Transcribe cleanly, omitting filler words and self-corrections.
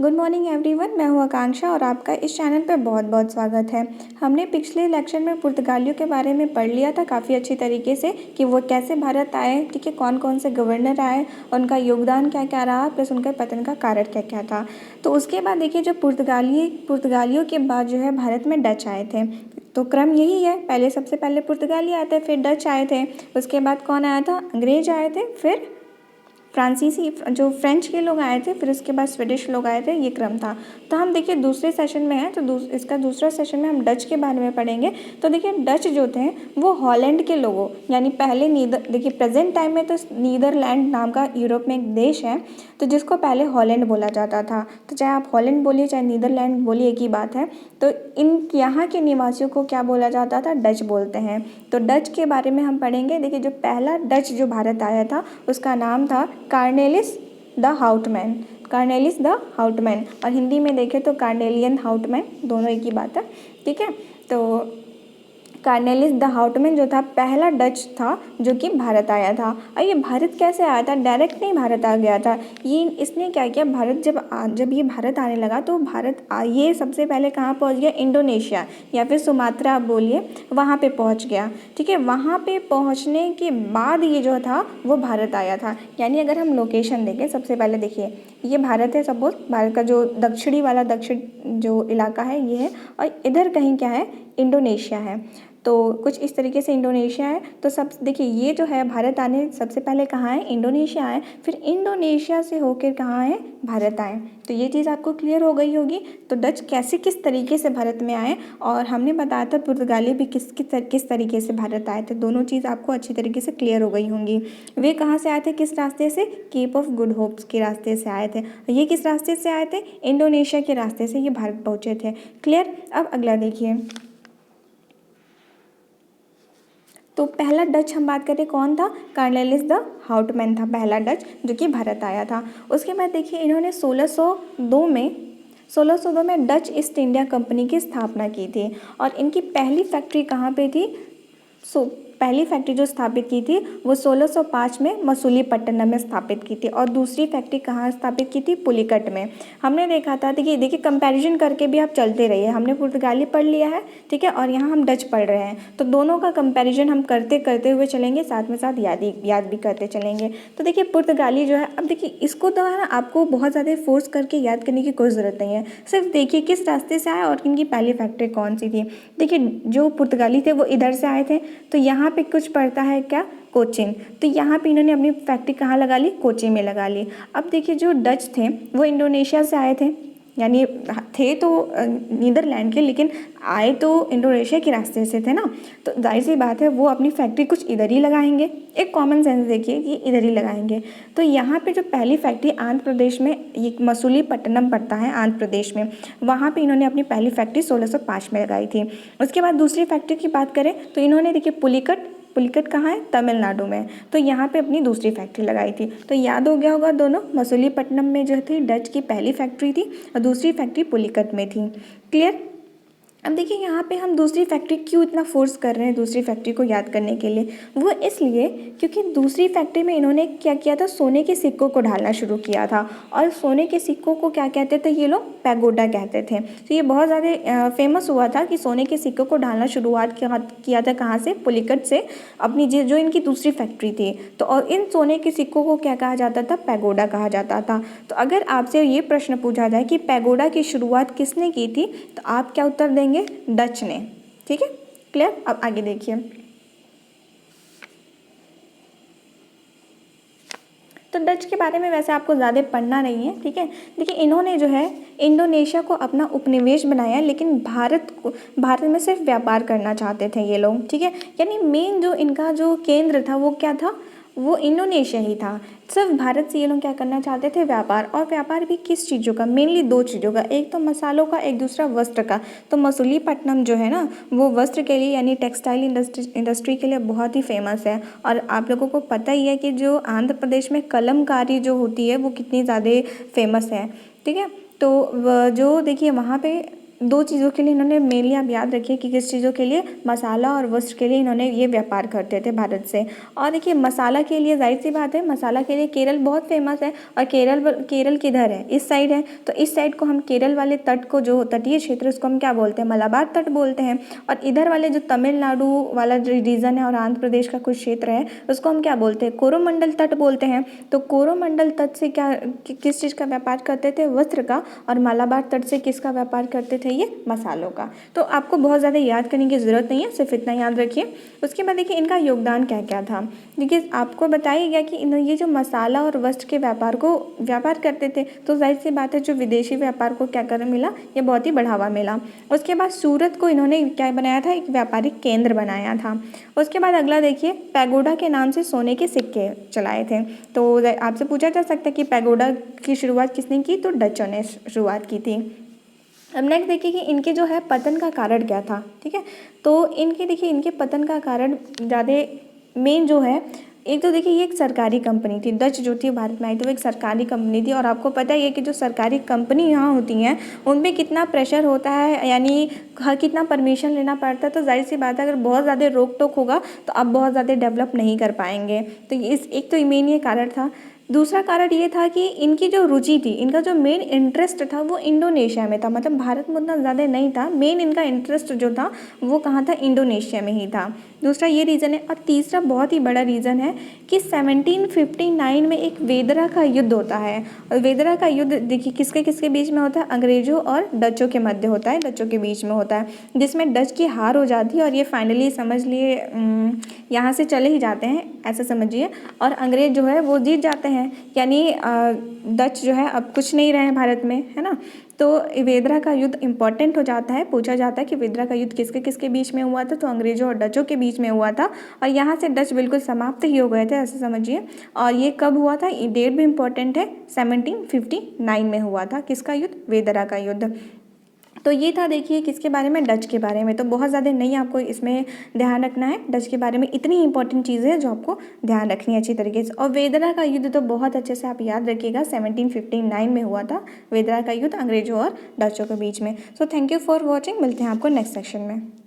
Good morning everyone, मैं हूं आकांक्षा और आपका इस चैनल पर बहुत बहुत स्वागत है। हमने पिछले लेक्चर में पुर्तगालियों के बारे में पढ़ लिया था काफ़ी अच्छी तरीके से कि वो कैसे भारत आए, ठीक है, कौन कौन से गवर्नर आए, उनका योगदान क्या क्या रहा, प्लस उनके पतन का कारण क्या क्या था। तो उसके बाद देखिए, जब पुर्तगालियों के बाद जो है भारत में डच आए थे। तो क्रम यही है, पहले सबसे पहले पुर्तगाली आए थे, फिर डच आए थे, उसके बाद कौन आया था, अंग्रेज आए थे, फिर फ्रांसीसी जो फ्रेंच के लोग आए थे, फिर उसके बाद स्वीडिश लोग आए थे। ये क्रम था। तो हम देखिए दूसरे सेशन में हैं, तो इसका दूसरा सेशन में हम डच के बारे में पढ़ेंगे। तो देखिए डच जो थे वो हॉलैंड के लोगों, यानी पहले देखिए प्रेजेंट टाइम में तो नीदरलैंड नाम का यूरोप में एक देश है, तो जिसको पहले हॉलैंड बोला जाता था। तो चाहे आप हॉलैंड बोलिए चाहे नीदरलैंड बोलिए, एक ही बात है। तो इन यहाँ के निवासियों को क्या बोला जाता था, डच बोलते हैं। तो डच के बारे में हम पढ़ेंगे। देखिए जो पहला डच जो भारत आया था उसका नाम था कार्नेलिस द हाउटमैन। कार्नेलिस द हाउटमैन, और हिंदी में देखें तो कार्नेलियन हाउटमैन, दोनों एक ही बात है, ठीक है। तो कार्नेलिस द हाउटमैन जो था पहला डच था जो कि भारत आया था। और ये भारत कैसे आया था, डायरेक्ट नहीं भारत आ गया था। ये इसने क्या किया, भारत जब ये भारत आने लगा तो ये सबसे पहले कहाँ पहुँच गया, इंडोनेशिया या फिर सुमात्रा आप बोलिए, वहाँ पे पहुँच गया, ठीक है। वहाँ पे पहुँचने के बाद ये जो था वो भारत आया था। यानी अगर हम लोकेशन देखें, सबसे पहले देखिए ये भारत है, सपोज भारत का जो दक्षिण जो इलाका है ये है, और इधर कहीं क्या है, इंडोनेशिया है। तो कुछ इस तरीके से इंडोनेशिया है। तो सब देखिए ये जो है भारत आने सबसे पहले कहाँ है, इंडोनेशिया आए, फिर इंडोनेशिया से होकर कहाँ है, भारत आए। तो ये चीज़ आपको क्लियर हो गई होगी। तो डच किस तरीके से भारत में आए, और हमने बताया था पुर्तगाली भी किस तरीके से भारत आए थे। दोनों चीज़ आपको अच्छी तरीके से क्लियर हो गई होंगी। वे कहाँ से आए थे, किस रास्ते से, केप ऑफ गुड होप्स के रास्ते से आए थे। ये किस रास्ते से आए थे, इंडोनेशिया के रास्ते से ये भारत पहुँचे थे। क्लियर। अब अगला देखिए, तो पहला डच हम बात करें कौन था, कार्नेलिस द हाउटमैन था पहला डच जो कि भारत आया था। उसके बाद देखिए इन्होंने 1602 में डच ईस्ट इंडिया कंपनी की स्थापना की थी, और इनकी पहली फैक्ट्री कहाँ पे थी, पहली फैक्ट्री जो स्थापित की थी वो 1605 में मसूलीपट्टनम में स्थापित की थी, और दूसरी फैक्ट्री कहाँ स्थापित की थी, पुलिकट में। हमने देखा था, देखिए कंपैरिजन करके भी आप चलते रहिए। हमने पुर्तगाली पढ़ लिया है, ठीक है, और यहाँ हम डच पढ़ रहे हैं, तो दोनों का कंपैरिजन हम करते करते हुए चलेंगे, साथ में साथ याद भी करते चलेंगे। तो देखिए पुर्तगाली जो है, अब देखिए इसको तो है ना आपको बहुत ज़्यादा फोर्स करके याद करने की कोई ज़रूरत नहीं है। सिर्फ देखिए किस रास्ते से आए और इनकी पहली फैक्ट्री कौन सी थी। देखिए जो पुर्तगाली थे वो इधर से आए थे, तो यहाँ पे कुछ पड़ता है क्या, कोचीन। तो यहाँ पे इन्होंने अपनी फैक्ट्री कहाँ लगा ली, कोची में लगा ली। अब देखिए जो डच थे वो इंडोनेशिया से आए थे, यानी थे तो नीदरलैंड के, लेकिन आए तो इंडोनेशिया के रास्ते से थे ना। तो जाहिर सी बात है वो अपनी फैक्ट्री कुछ इधर ही लगाएंगे। एक कॉमन सेंस देखिए कि इधर ही लगाएंगे। तो यहाँ पे जो पहली फैक्ट्री आंध्र प्रदेश में, ये मसूलीपट्टनम पड़ता है आंध्र प्रदेश में, वहाँ पे इन्होंने अपनी पहली फैक्ट्री 1605 में लगाई थी। उसके बाद दूसरी फैक्ट्री की बात करें तो इन्होंने देखिए पुलिकट कहाँ है, तमिलनाडु में, तो यहाँ पे अपनी दूसरी फैक्ट्री लगाई थी। तो याद हो गया होगा दोनों, मसूलीपट्टनम में जो थी डच की पहली फैक्ट्री थी और दूसरी फैक्ट्री पुलिकट में थी। क्लियर। अब देखिए यहाँ पे हम दूसरी फैक्ट्री क्यों इतना फोर्स कर रहे हैं दूसरी फैक्ट्री को याद करने के लिए, वो इसलिए क्योंकि दूसरी फैक्ट्री में इन्होंने क्या किया था, सोने के सिक्कों को ढालना शुरू किया था। और सोने के सिक्कों को क्या कहते थे ये लोग, पैगोडा कहते थे। तो ये बहुत ज़्यादा फेमस हुआ था कि सोने के सिक्कों को ढालना शुरुआत किया था कहाँ से, पुलिकट से, अपनी जो इनकी दूसरी फैक्ट्री थी। तो और इन सोने के सिक्कों को क्या कहा जाता था, पैगोडा कहा जाता था। तो अगर आपसे ये प्रश्न पूछा जाए कि पैगोडा की शुरुआत किसने की थी, तो आप क्या उत्तर देंगे, डच ने। ठीक है, क्लियर। अब आगे देखिए, तो डच के बारे में वैसे आपको ज़्यादा पढ़ना नहीं है, ठीक है। देखिए इन्होंने जो है इंडोनेशिया को अपना उपनिवेश बनाया, लेकिन भारत में सिर्फ व्यापार करना चाहते थे ये लोग, ठीक है। यानी मेन जो इनका जो केंद्र था वो क्या था, वो इंडोनेशिया ही था। सिर्फ भारत से ये लोग क्या करना चाहते थे, व्यापार। और व्यापार भी किस चीज़ों का, मेनली दो चीज़ों का, एक तो मसालों का, एक दूसरा वस्त्र का। तो मसूलीपट्टनम जो है ना वो वस्त्र के लिए यानी टेक्सटाइल इंडस्ट्री के लिए बहुत ही फेमस है। और आप लोगों को पता ही है कि जो आंध्र प्रदेश में कलमकारी जो होती है वो कितनी ज़्यादा फेमस है, ठीक है। तो जो देखिए वहाँ पे दो चीज़ों के लिए इन्होंने मेनली, आप याद रखिए कि किस चीज़ों के लिए, मसाला और वस्त्र के लिए इन्होंने ये व्यापार करते थे भारत से। और देखिए मसाला के लिए जाहिर सी बात है, मसाला के लिए केरल बहुत फेमस है। और केरल किधर है, इस साइड है, तो इस साइड को हम केरल वाले तट को, जो तटीय क्षेत्र, उसको हम क्या बोलते हैं, मलाबार तट बोलते हैं। और इधर वाले जो तमिलनाडु वाला जो रीजन है और आंध्र प्रदेश का कुछ क्षेत्र है, उसको हम क्या बोलते हैं, कोरोमंडल तट बोलते हैं। तो कोरोमंडल तट से क्या किस चीज़ का व्यापार करते थे, वस्त्र का। और मलाबार तट से किसका व्यापार करते थे, ये मसालों का। तो आपको बहुत ज़्यादा याद करने की ज़रूरत नहीं है, सिर्फ इतना याद रखिए। उसके बाद देखिए इनका योगदान क्या क्या था। देखिए आपको बताया गया कि ये जो मसाला और वस्त्र के व्यापार करते थे, तो जाहिर सी बात है जो विदेशी व्यापार को क्या कर मिला, ये बहुत ही बढ़ावा मिला। उसके बाद सूरत को इन्होंने क्या बनाया था, एक व्यापारिक केंद्र बनाया था। उसके बाद अगला देखिए, पैगोडा के नाम से सोने के सिक्के चलाए थे। तो आपसे पूछा जा सकता है कि पैगोडा की शुरुआत किसने की, तो डचों ने शुरुआत की थी। अब नेक्स्ट देखिए कि इनके जो है पतन का कारण क्या था। ठीक है, तो इनके देखिए इनके पतन का कारण ज़्यादा मेन जो है, एक तो देखिए ये एक सरकारी कंपनी थी, डच जो थी भारत में आई थी वो एक सरकारी कंपनी थी। और आपको पता ही है कि जो सरकारी कंपनी यहाँ होती हैं उनमें कितना प्रेशर होता है, यानी कितना परमिशन लेना पड़ता है। तो जाहिर सी बात है अगर बहुत ज़्यादा रोक टोक होगा तो आप बहुत ज़्यादा डेवलप नहीं कर पाएंगे। तो इस एक तो मेन ये कारण था। दूसरा कारण ये था कि इनकी जो रुचि थी, इनका जो मेन इंटरेस्ट था वो इंडोनेशिया में था, मतलब भारत में उतना ज़्यादा नहीं था। मेन इनका इंटरेस्ट जो था वो कहाँ था, इंडोनेशिया में ही था। दूसरा ये रीज़न है। और तीसरा बहुत ही बड़ा रीज़न है कि 1759 में एक वेदरा का युद्ध होता है। और वेदरा का युद्ध देखिए किसके किसके बीच में होता है, अंग्रेज़ों और डचों के मध्य होता है, डचों के बीच में होता है, जिसमें डच की हार हो जाती है और ये फाइनली समझ लिए यहाँ से चले ही जाते हैं, ऐसा समझिए। और अंग्रेज़ जो है वो जीत जाते हैं, यानी डच जो है अब कुछ नहीं रहे हैं भारत में, है ना। तो वेदरा का युद्ध इंपॉर्टेंट हो जाता है, पूछा जाता है कि वेदरा का युद्ध किसके किसके बीच में हुआ था, तो अंग्रेज़ों और डचों के बीच में हुआ था। और यहाँ से डच बिल्कुल समाप्त ही हो गए थे, ऐसा समझिए। और ये कब हुआ था, ये डेट भी इंपॉर्टेंट है, 1759 में हुआ था। किसका युद्ध, वेदरा का युद्ध। तो ये था देखिए किसके बारे में, डच के बारे में। तो बहुत ज़्यादा नहीं आपको इसमें ध्यान रखना है, डच के बारे में इतनी इंपॉर्टेंट चीज़ें हैं जो आपको ध्यान रखनी है अच्छी तरीके से। और वेदरा का युद्ध तो बहुत अच्छे से आप याद रखिएगा, 1759 में हुआ था वेदरा का युद्ध अंग्रेज़ों और डचों के बीच में। So thank you for watching, मिलते हैं आपको नेक्स्ट सेक्शन में।